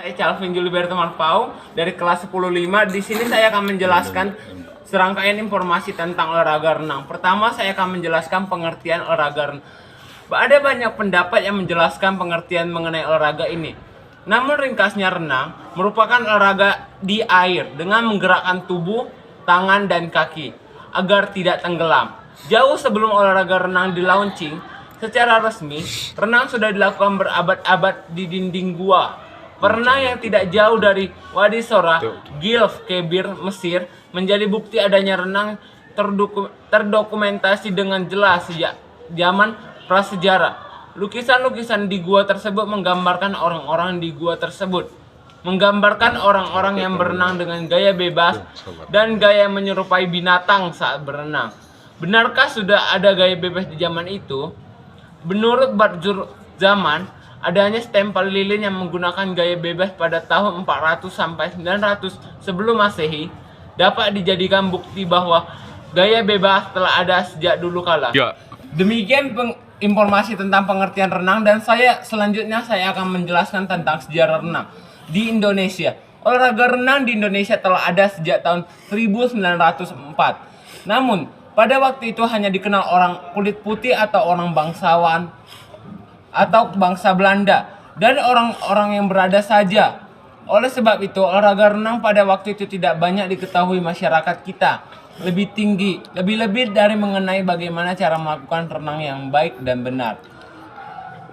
Saya Calvin Juliberto Marpau dari kelas 105. Di sini saya akan menjelaskan serangkaian informasi tentang olahraga renang. Pertama, saya akan menjelaskan pengertian olahraga renang. Ada banyak pendapat yang menjelaskan pengertian mengenai olahraga ini. Namun ringkasnya, renang merupakan olahraga di air dengan menggerakkan tubuh, tangan, dan kaki agar tidak tenggelam. Jauh sebelum olahraga renang di-launching secara resmi, renang sudah dilakukan berabad-abad di dinding gua. Perenang yang tidak jauh dari Wadi Sora, Gilf Kebir, Mesir, menjadi bukti adanya renang terdokumentasi dengan jelas sejak zaman prasejarah. Lukisan-lukisan di gua tersebut menggambarkan orang-orang di gua tersebut, menggambarkan orang-orang yang berenang dengan gaya bebas dan gaya menyerupai binatang saat berenang. Benarkah sudah ada gaya bebas di zaman itu? Menurut Badjur Zaman, adanya stempel lilin yang menggunakan gaya bebas pada tahun 400 sampai 900 sebelum Masehi dapat dijadikan bukti bahwa gaya bebas telah ada sejak dulu kala. Demikian informasi tentang pengertian renang, dan selanjutnya saya akan menjelaskan tentang sejarah renang di Indonesia. Olahraga renang di Indonesia telah ada sejak tahun 1904. Namun, pada waktu itu hanya dikenal orang kulit putih atau orang bangsawan atau bangsa Belanda dan orang-orang yang berada saja. Oleh sebab itu, olahraga renang pada waktu itu tidak banyak diketahui masyarakat kita. Lebih-lebih dari mengenai bagaimana cara melakukan renang yang baik dan benar.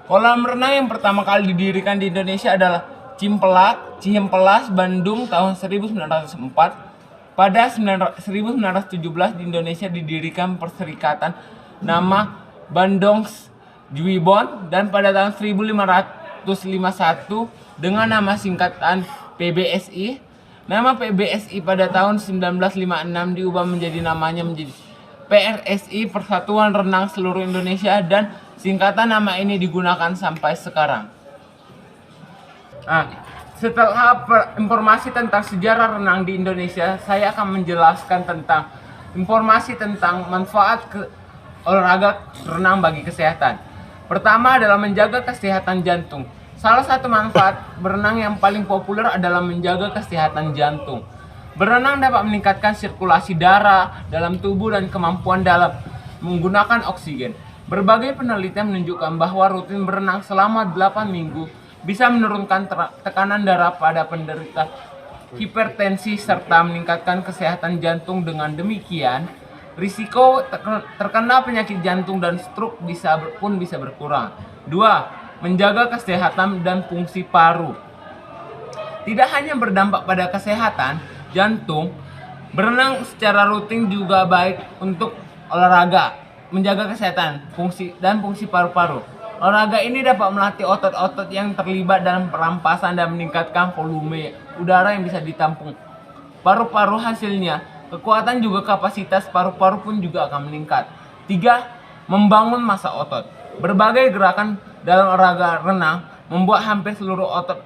Kolam renang yang pertama kali didirikan di Indonesia adalah Cihempelas, Bandung tahun 1904. Pada 1917 di Indonesia didirikan perserikatan nama Bandongs Juibon, dan pada tahun 1551 dengan nama singkatan PBSI. Nama PBSI pada tahun 1956 diubah menjadi PRSI, Persatuan Renang Seluruh Indonesia, dan singkatan nama ini digunakan sampai sekarang. Setelah informasi tentang sejarah renang di Indonesia, saya akan menjelaskan tentang informasi tentang manfaat olahraga renang bagi kesehatan. Pertama adalah menjaga kesehatan jantung. Salah satu manfaat berenang yang paling populer adalah menjaga kesehatan jantung. Berenang dapat meningkatkan sirkulasi darah dalam tubuh dan kemampuan dalam menggunakan oksigen. Berbagai penelitian menunjukkan bahwa rutin berenang selama 8 minggu bisa menurunkan tekanan darah pada penderita hipertensi serta meningkatkan kesehatan jantung. Dengan demikian, risiko terkena penyakit jantung dan stroke pun bisa berkurang. 2. Menjaga kesehatan dan fungsi paru. Tidak hanya berdampak pada kesehatan jantung, berenang secara rutin juga baik untuk olahraga, menjaga kesehatan fungsi paru-paru. Olahraga ini dapat melatih otot-otot yang terlibat dalam perampasan dan meningkatkan volume udara yang bisa ditampung paru-paru. Hasilnya, kekuatan juga kapasitas paru-paru pun juga akan meningkat. 3. Membangun massa otot. Berbagai gerakan dalam olahraga renang membuat hampir seluruh otot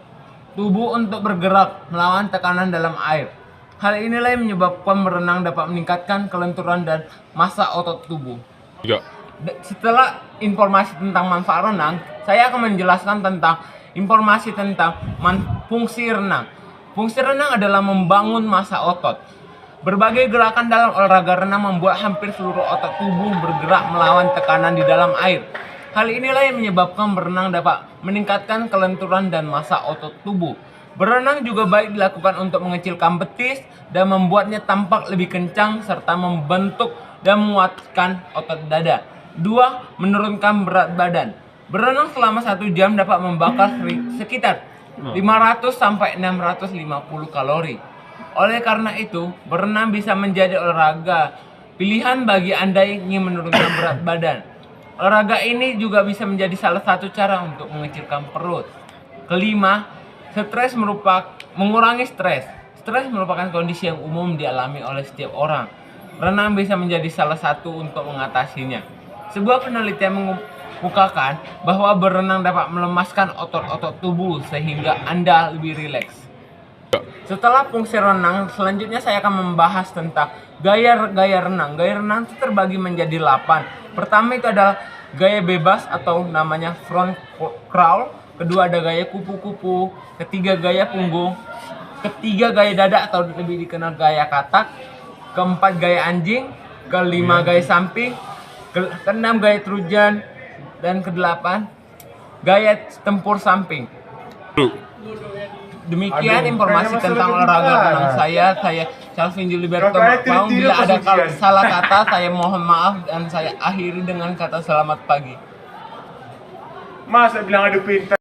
tubuh untuk bergerak melawan tekanan dalam air. Hal inilah yang menyebabkan berenang dapat meningkatkan kelenturan dan massa otot tubuh. Setelah informasi tentang manfaat renang, saya akan menjelaskan tentang informasi tentang fungsi renang. Fungsi renang adalah membangun massa otot. Berbagai gerakan dalam olahraga renang membuat hampir seluruh otot tubuh bergerak melawan tekanan di dalam air. Hal inilah yang menyebabkan berenang dapat meningkatkan kelenturan dan massa otot tubuh. Berenang juga baik dilakukan untuk mengecilkan betis dan membuatnya tampak lebih kencang serta membentuk dan menguatkan otot dada. 2. Menurunkan berat badan. Berenang selama 1 jam dapat membakar sekitar 500 sampai 650 kalori. Oleh karena itu, berenang bisa menjadi olahraga pilihan bagi Anda yang ingin menurunkan berat badan. Olahraga ini juga bisa menjadi salah satu cara untuk mengecilkan perut. Kelima, mengurangi stres. Stres merupakan kondisi yang umum dialami oleh setiap orang. Renang bisa menjadi salah satu untuk mengatasinya. Sebuah penelitian mengemukakan bahwa berenang dapat melemaskan otot-otot tubuh sehingga Anda lebih rileks. Setelah fungsi renang, selanjutnya saya akan membahas tentang gaya renang. Gaya renang itu terbagi menjadi 8. Pertama itu adalah gaya bebas atau namanya front crawl. kedua ada gaya kupu-kupu, ketiga gaya punggung, ketiga gaya dada atau lebih dikenal gaya katak, keempat gaya anjing, kelima gaya samping, keenam gaya trujan, dan kedelapan gaya tempur samping. Demikian informasi tentang olahraga renang saya Calvin Gilberto Maung. Bila ada salah kata saya mohon maaf dan saya akhiri dengan kata selamat pagi. Masa bilang ada pintar